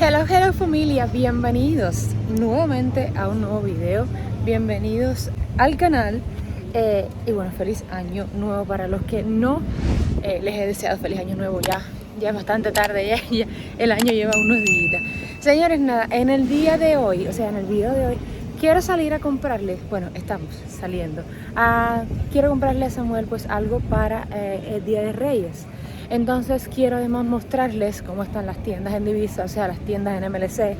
Hello familia, bienvenidos nuevamente a un nuevo video, bienvenidos al canal y bueno, feliz año nuevo para los que no les he deseado feliz año nuevo, ya es bastante tarde, ya el año lleva unos días. Señores, nada, en el día de hoy, o sea en el video de hoy, quiero salir a comprarle, bueno, estamos saliendo, quiero comprarle a Samuel pues algo para el Día de Reyes. Entonces quiero además mostrarles cómo están las tiendas en divisa, o sea, las tiendas en MLC.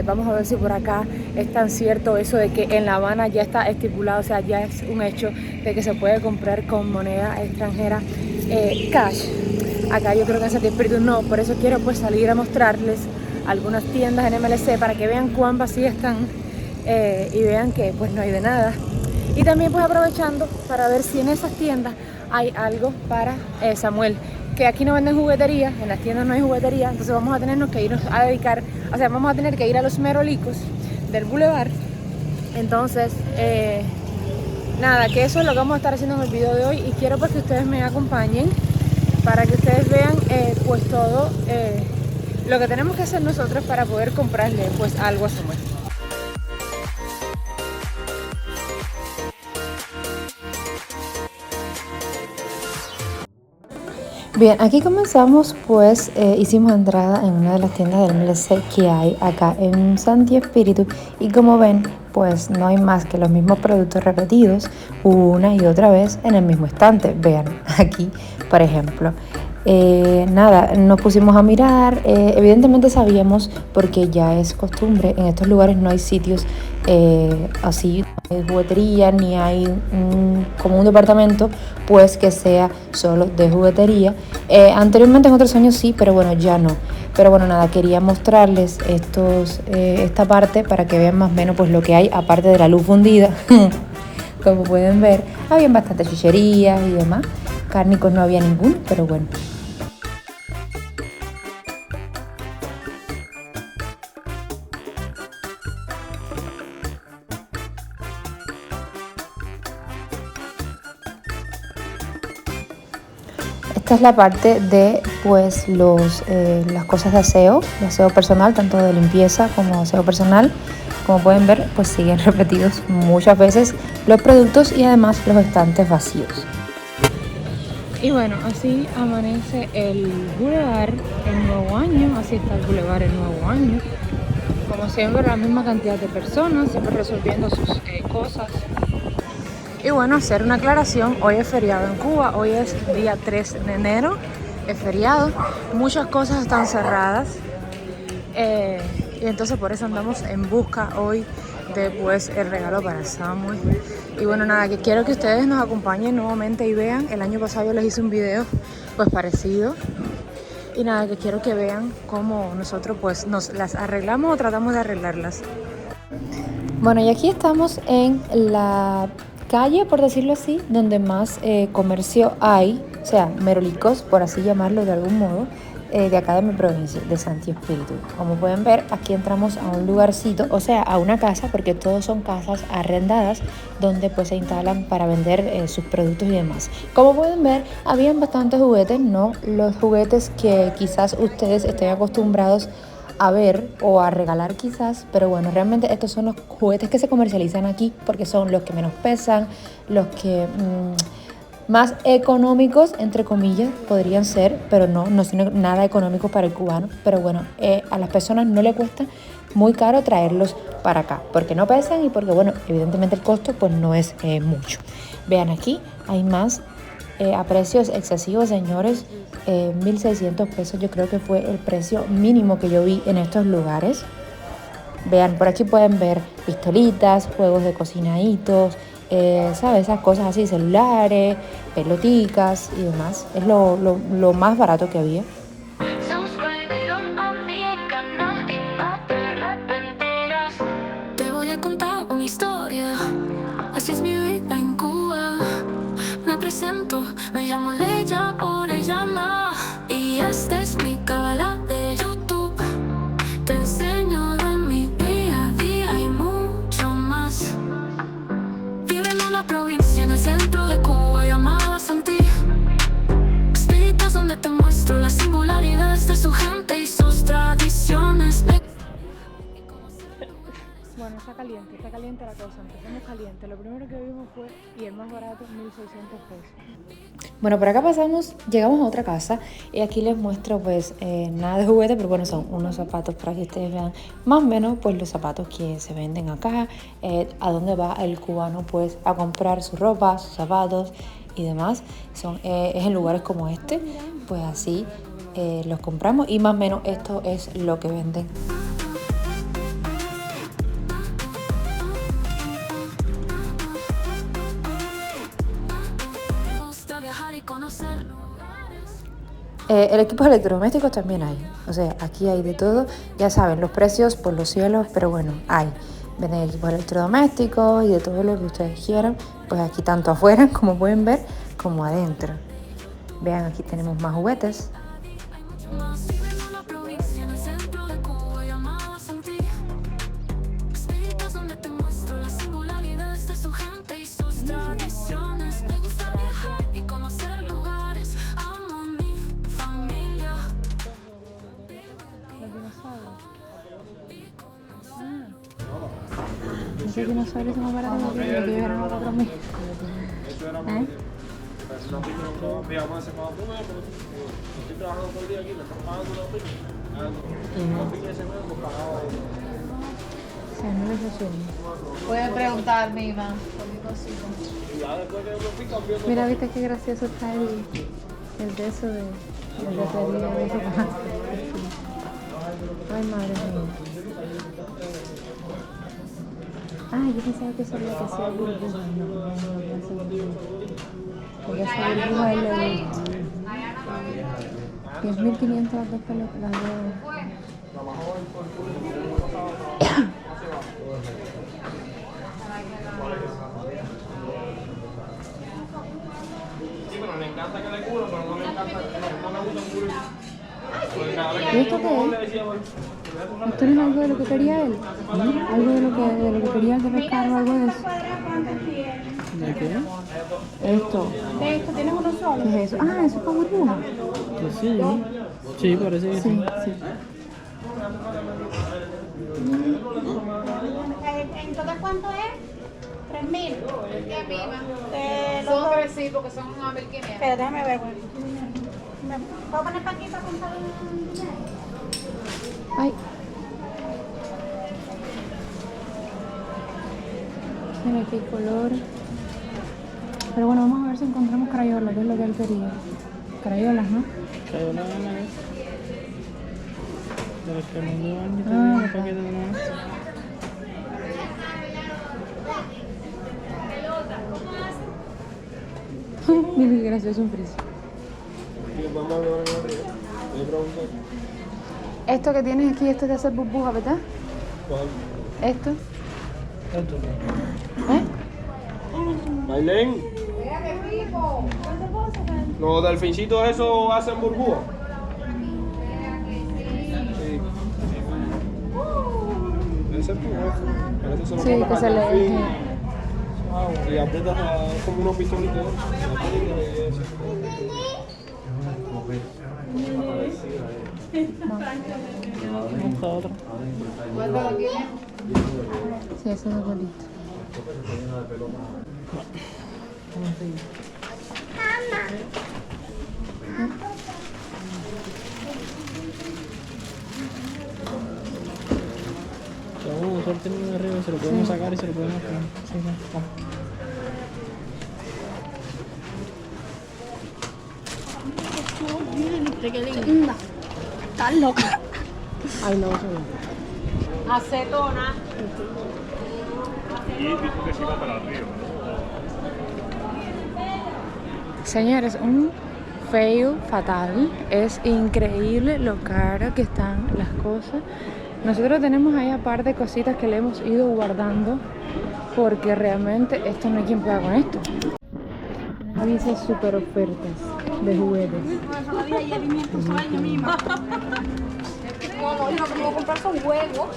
Vamos a ver si por acá es tan cierto eso de que en La Habana ya está estipulado, o sea, ya es un hecho de que se puede comprar con moneda extranjera cash. Acá yo creo que en Santi Espíritu no, por eso quiero pues salir a mostrarles algunas tiendas en MLC para que vean cuán vacías están y vean que pues no hay de nada. Y también pues aprovechando para ver si en esas tiendas hay algo para Samuel, que aquí no venden juguetería, en las tiendas no hay juguetería, entonces vamos a tenernos que irnos a dedicar, o sea, vamos a tener que ir a los merolicos del Boulevard. Entonces, nada, que eso es lo que vamos a estar haciendo en el video de hoy y quiero pues que ustedes me acompañen para que ustedes vean pues todo lo que tenemos que hacer nosotros para poder comprarle pues algo a Samuel. Bien, aquí comenzamos, pues hicimos entrada en una de las tiendas del MLC que hay acá en Santi Espíritu y como ven, pues no hay más que los mismos productos repetidos una y otra vez en el mismo estante. Vean, aquí, por ejemplo. Nada, nos pusimos a mirar, evidentemente sabíamos, porque ya es costumbre, en estos lugares no hay sitios así, no hay juguetería, ni hay como un departamento pues que sea solo de juguetería. Anteriormente en otros años sí, pero bueno, ya no. Pero bueno, nada, quería mostrarles esta parte para que vean más o menos pues lo que hay, aparte de la luz fundida. Como pueden ver, habían bastantes chucherías y demás. Cárnicos no había ninguno, pero bueno. Esta es la parte de pues las cosas de aseo personal, tanto de limpieza como aseo personal. Como pueden ver, pues siguen repetidos muchas veces los productos y además los estantes vacíos. Y bueno, así amanece el Boulevard el nuevo año, así está el Boulevard el nuevo año. Como siempre, la misma cantidad de personas, siempre resolviendo sus cosas. Y bueno, hacer una aclaración, hoy es feriado en Cuba, hoy es día 3 de enero, es feriado, muchas cosas están cerradas y entonces por eso andamos en busca hoy de pues el regalo para Samuel. Y bueno, nada, que quiero que ustedes nos acompañen nuevamente y vean, el año pasado yo les hice un video pues parecido y nada, que quiero que vean cómo nosotros pues nos las arreglamos o tratamos de arreglarlas. Bueno, y aquí estamos en la calle, por decirlo así, donde más comercio hay, o sea, merolicos, por así llamarlo de algún modo, de acá de mi provincia, de Santi Espíritu. Como pueden ver, aquí entramos a un lugarcito, o sea, a una casa, porque todos son casas arrendadas, donde pues se instalan para vender sus productos y demás. Como pueden ver, habían bastantes juguetes, no los juguetes que quizás ustedes estén acostumbrados a ver o a regalar quizás, pero bueno, realmente estos son los juguetes que se comercializan aquí porque son los que menos pesan, los que más económicos, entre comillas, podrían ser, pero no son nada económicos para el cubano, pero bueno, a las personas no les cuesta muy caro traerlos para acá, porque no pesan y porque bueno, evidentemente el costo pues no es mucho. Vean aquí, hay más a precios excesivos, señores. 1.600 pesos yo creo que fue el precio mínimo que yo vi en estos lugares. Vean, por aquí pueden ver pistolitas, juegos de cocinaditos, ¿sabes? Esas cosas así, celulares, peloticas y demás. Es lo más barato que había. Te voy a contar una historia, así es mi vida en Cuba. Me presento, me llamo Leia Orellana y esta es mi canal de YouTube. Te enseño de mi día a día y mucho más. Vivo en una provincia en el centro de Cuba llamada Santi Espíritu, donde te muestro las singularidades de su gente y sus tradiciones. está caliente la cosa. Empezamos caliente. Lo primero que vimos fue, y el más barato, 1.600 pesos. Bueno, por acá pasamos, llegamos a otra casa y aquí les muestro pues nada de juguete, pero bueno, son unos zapatos para que ustedes vean más o menos pues los zapatos que se venden acá, a dónde va el cubano pues a comprar su ropa, sus zapatos y demás. Es en lugares como este, pues así los compramos y más o menos esto es lo que venden. El equipo electrodoméstico también hay, o sea, aquí hay de todo, ya saben, los precios por los cielos, pero bueno, hay. Venden equipos electrodomésticos y de todo lo que ustedes quieran, pues aquí tanto afuera, como pueden ver, como adentro. Vean, aquí tenemos más juguetes. Esos dinosaurios son más baratos que yo eran los 4.000. Pueden preguntarme, Iván, por mi cosita. Mira, viste qué gracioso está el de eso de lotería de eso. Ay, madre mía. Ah, yo pensaba que eso era lo que hacía burbuja. Porque esa burbuja es la de 10.500 las dos pelotas, las dos. Sí, pero me encanta que le cubran, pero no me encanta, no me gusta cubrir. ¿Y esto qué es? ¿Esto no es algo de lo que quería él? ¿Algo de lo que quería él de pescar o algo de eso? ¿De qué? Esto. ¿De esto tienes uno solo? ¿Qué es eso? Ah, eso es para burbuja. Pues sí, sí, parece que sí. Sí. ¿Entonces cuánto es? 3.000. ¿Qué viva? Son pero sí, porque son 1.500. Pero déjame ver, bueno. ¿Me puedo poner para aquí para contar un dinero? Ay. Mira qué color. Pero bueno, vamos a ver si encontramos crayolas, que es lo que él quería. Crayolas, ¿no? Crayola de la vez. De los que nos llevan, yo te digo un paquete de más. Mira qué gracioso un frizz. Esto que tienes aquí, esto es de hacer burbuja, ¿verdad? ¿Cuál? Esto. Esto. Mailén. Los delfincitos esos hacen burbuja. Sí. Ese es tu ojo. Sí, que se le... Y aprietas como unos pistolitos. Esta otra. Sí, eso es bonito. Que vamos a usar teniendo arriba, se lo podemos sacar y se lo podemos poner. Sí, vamos. Qué linda. Estás loca. Ay, no, eso no. Acetona. Y dijo que se iba para el río. Señores, un fail fatal. Es increíble lo caro que están las cosas. Nosotros tenemos ahí aparte cositas que le hemos ido guardando porque realmente esto no hay quien pueda con esto. Hay esas super ofertas de juguetes. No, yo lo que me voy a comprar son huevos.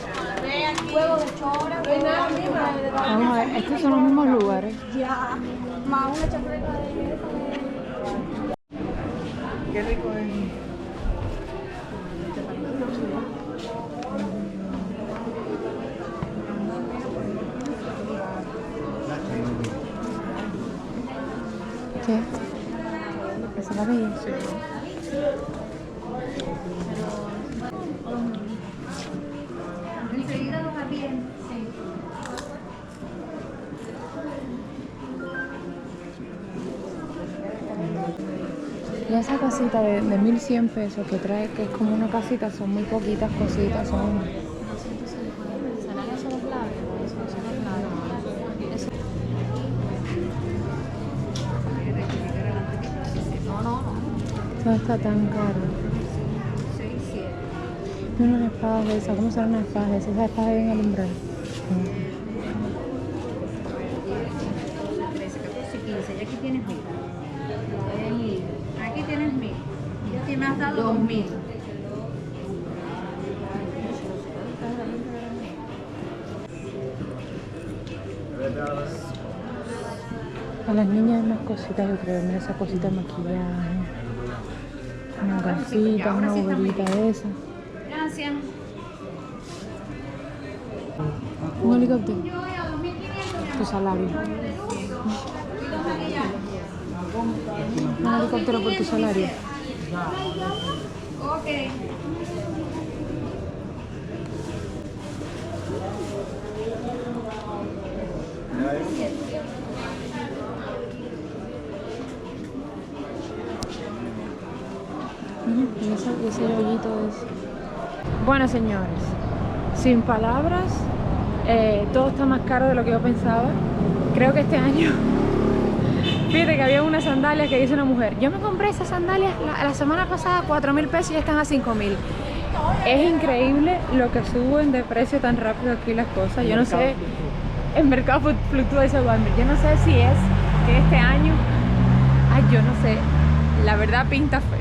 Huevos de chora. Vamos a ver, estos son los mismos lugares. Ya. Más una chancleta de... Qué rico es. ¿Qué? ¿Esa es la bella? Sí. Enseguida los atienden. Sí. Y esa casita de 1100 pesos que trae, que es como una casita, son muy poquitas cositas, son... No está tan caro. Y unas espadas de esas, ¿cómo serán unas espadas de esas? Esas espadas deben alumbrar. 13, 14, 15. Y aquí tienes 1000. Aquí tienes 1000. Y aquí me has dado 2000. A las niñas hay más cositas, yo creo. Mira esa cosita de maquillaje. Una gasita, una bolita de esa. Gracias. Un helicóptero. Tu salario. Un helicóptero por tu salario. Ok. Y ese yoyito es... Bueno, señores, sin palabras, todo está más caro de lo que yo pensaba. Creo que este año... Fíjate que había unas sandalias que dice una mujer: yo me compré esas sandalias la semana pasada, 4.000 pesos y ya están a 5.000. Es increíble lo que suben de precio tan rápido aquí las cosas. Yo no sé, el mercado fluctúa, dice Walmart. Yo no sé si es que este año, ay, yo no sé, la verdad pinta feo.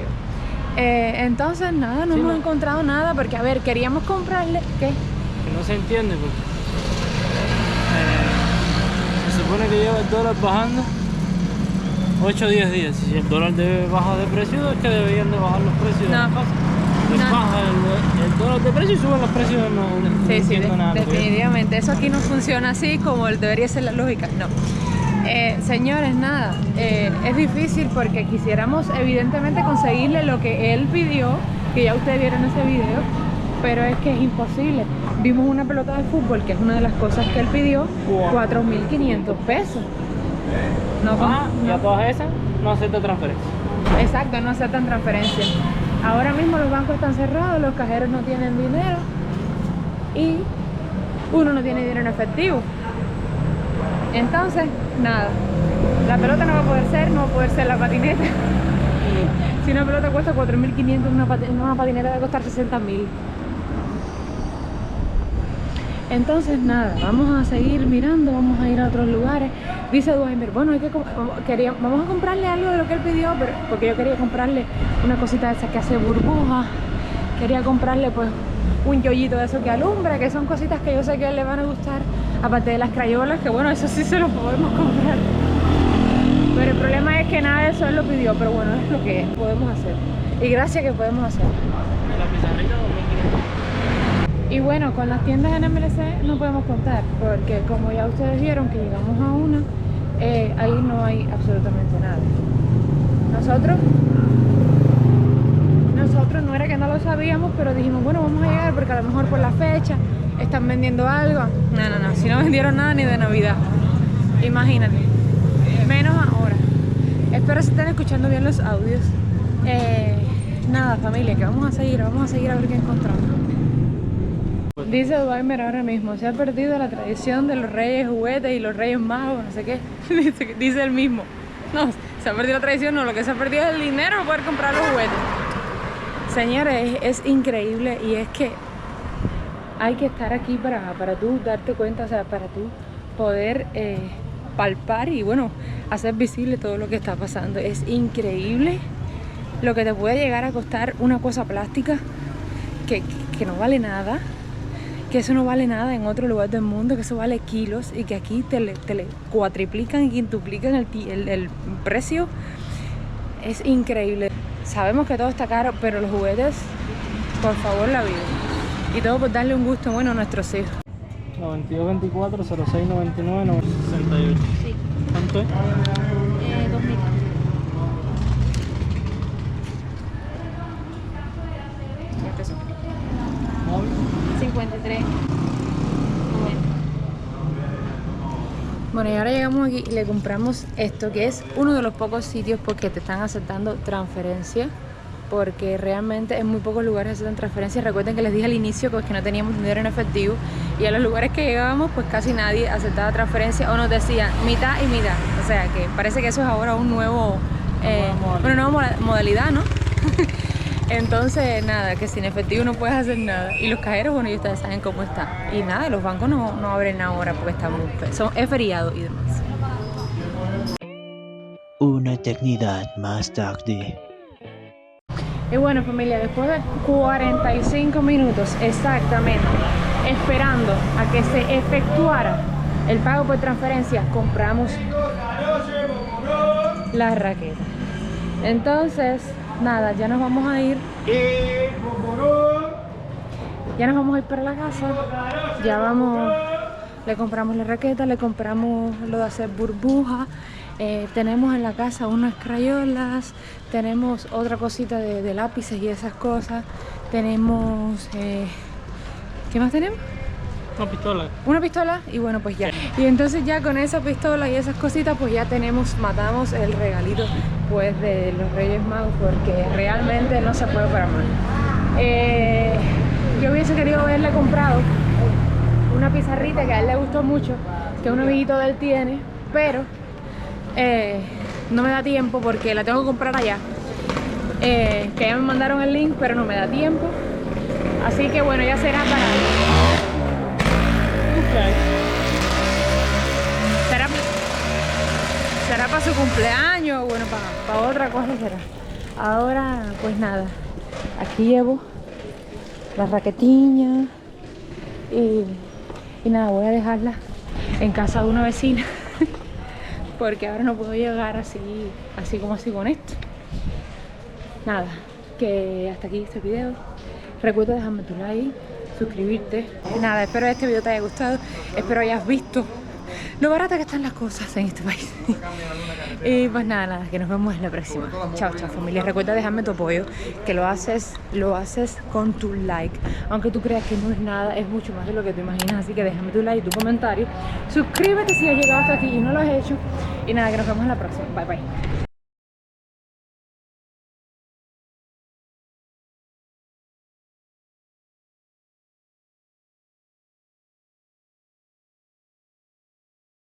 Entonces nada, no hemos encontrado nada porque, a ver, queríamos comprarle, ¿qué? Que no se entiende porque se supone que lleva el dólar bajando 8 o 10 días. Si el dólar debe bajar de precio, es que deberían de bajar los precios de las cosas. Les baja el dólar de precio y suben los precios. No entiendo nada. Definitivamente. Eso aquí no funciona así como debería ser la lógica. No. Señores, nada. Es difícil porque quisiéramos evidentemente conseguirle lo que él pidió, que ya ustedes vieron ese video, pero es que es imposible. Vimos una pelota de fútbol, que es una de las cosas que él pidió, 4.500 pesos. Y a todas esas no acepta transferencia. Exacto, no aceptan transferencia. Ahora mismo los bancos están cerrados, los cajeros no tienen dinero y uno no tiene dinero en efectivo. Entonces, nada, la pelota no va a poder ser la patineta. Si una pelota cuesta 4.500, una patineta debe costar 60.000. Entonces nada, vamos a seguir mirando, vamos a ir a otros lugares. Dice Dwaymer, bueno, vamos a comprarle algo de lo que él pidió, pero porque yo quería comprarle una cosita de esa que hace burbujas. Quería comprarle pues un yoyito de eso que alumbra, que son cositas que yo sé que a él le van a gustar. Aparte de las crayolas, que bueno, eso sí se lo podemos comprar. Pero el problema es que nada de eso él lo pidió, pero bueno, es lo que podemos hacer. Y gracias que podemos hacer. La pizarrita 2.500. Y bueno, con las tiendas en MLC no podemos contar, porque como ya ustedes vieron que llegamos a una, ahí no hay absolutamente nada. Nosotros no era que no lo sabíamos, pero dijimos, bueno, vamos a llegar porque a lo mejor por la fecha están vendiendo algo. No, si no vendieron nada ni de Navidad. Imagínate, menos ahora. Espero se estén escuchando bien los audios. Nada, familia, que vamos a seguir a ver qué encontramos. Dice Dwaymer ahora mismo, se ha perdido la tradición de los reyes juguetes y los reyes magos, no sé qué. Dice él mismo. No, se ha perdido la tradición, no, lo que se ha perdido es el dinero para poder comprar los juguetes. Señores, es increíble y es que hay que estar aquí para tú darte cuenta, o sea, para tú poder palpar y bueno, hacer visible todo lo que está pasando. Es increíble lo que te puede llegar a costar una cosa plástica que no vale nada. Que eso no vale nada en otro lugar del mundo, que eso vale kilos y que aquí te le cuatriplican y quintuplican el precio. Es increíble. Sabemos que todo está caro, pero los juguetes, por favor, la vida. Y todo por darle un gusto bueno a nuestros hijos. 9224 0699 68. Sí. ¿Cuánto es? 2.000. Bueno, y ahora llegamos aquí y le compramos esto, que es uno de los pocos sitios porque te están aceptando transferencia, porque realmente en muy pocos lugares aceptan transferencias. Recuerden que les dije al inicio pues, que no teníamos dinero en efectivo, y a los lugares que llegábamos pues casi nadie aceptaba transferencia o nos decía mitad y mitad. O sea que parece que eso es ahora un nuevo, una nueva modalidad, ¿no? Entonces nada, que sin efectivo no puedes hacer nada. Y los cajeros, bueno, ustedes saben cómo está. Y nada, los bancos no abren ahora porque es feriado y demás. Una eternidad más tarde. Y bueno, familia, después de 45 minutos exactamente esperando a que se efectuara el pago por transferencia, compramos la raqueta. Entonces, nada, ya nos vamos a ir. Ya nos vamos a ir para la casa. Ya vamos, le compramos la raqueta, le compramos lo de hacer burbujas. Tenemos en la casa unas crayolas, tenemos otra cosita de lápices y esas cosas. Tenemos... ¿qué más tenemos? Una pistola. Una pistola y bueno, pues ya. Y entonces ya con esa pistola y esas cositas pues ya matamos el regalito pues de los Reyes Magos, porque realmente no se puede para mal. Yo hubiese querido haberle comprado una pizarrita que a él le gustó mucho, que un amiguito de él tiene, pero no me da tiempo porque la tengo que comprar allá. Que ya me mandaron el link, pero no me da tiempo. Así que bueno, ya será para... Será para su cumpleaños, bueno, para otra cosa será. Ahora, pues nada, aquí llevo la raquetiña y nada, voy a dejarla en casa de una vecina porque ahora no puedo llegar así como así con esto. Nada, que hasta aquí este video. Recuerda dejarme tu like, suscribirte. Nada, espero que este video te haya gustado. Espero hayas visto lo baratas que están las cosas en este país. Y pues nada, que nos vemos en la próxima. Chao, chao, familia. Recuerda dejarme tu apoyo, que lo haces con tu like. Aunque tú creas que no es nada, es mucho más de lo que tú imaginas. Así que déjame tu like, tu comentario. Suscríbete si has llegado hasta aquí y no lo has hecho. Y nada, que nos vemos en la próxima. Bye, bye.